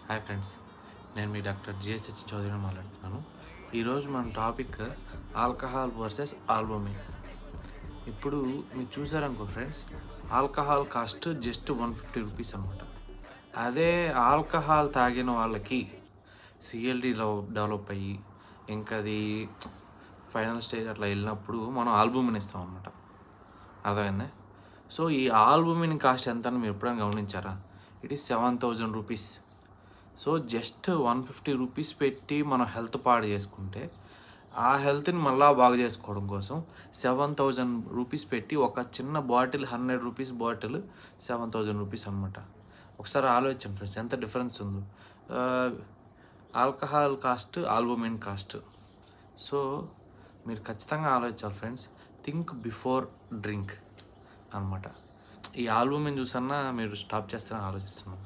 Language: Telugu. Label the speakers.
Speaker 1: హాయ్ ఫ్రెండ్స్, నేను మీ డాక్టర్ జిఎస్హెచ్ చౌదరిని మాట్లాడుతున్నాను. ఈరోజు మన టాపిక్ ఆల్కహాల్ వర్సెస్ ఆల్బమిన్. ఇప్పుడు మీరు చూసారనుకో friends, alcohol cost just 150 rupees అనమాట. అదే ఆల్కహాల్ తాగిన వాళ్ళకి సిఎల్డీలో డెవలప్ అయ్యి ఇంకా అది ఫైనల్ స్టేజ్ అట్లా వెళ్ళినప్పుడు మనం ఆల్బమిన్ ఇస్తాం అనమాట. అర్థమైందా? సో ఈ ఆల్బమిన్ కాస్ట్ ఎంత అని మీరు ఎప్పుడైనా గమనించారా? It is 7,000 rupees. So just 150 rupees పెట్టి మనం హెల్త్ పాడు చేసుకుంటే ఆ హెల్త్ని మళ్ళీ బాగు చేసుకోవడం కోసం 7,000 రూపీస్ పెట్టి ఒక చిన్న బాటిల్ 100 రూపీస్ బాటిల్ 7,000 రూపీస్ అనమాట. ఒకసారి ఆలోచించండి ఫ్రెండ్స్, ఎంత డిఫరెన్స్ ఉందో. Alcohol cost, albumin cost. So మీరు ఖచ్చితంగా ఆలోచించాలి ఫ్రెండ్స్. థింక్ బిఫోర్ డ్రింక్ అనమాట. ఈ ఆల్బమిన్ చూసన్నా మీరు స్టాప్ చేస్తారని ఆలోచిస్తున్నాను.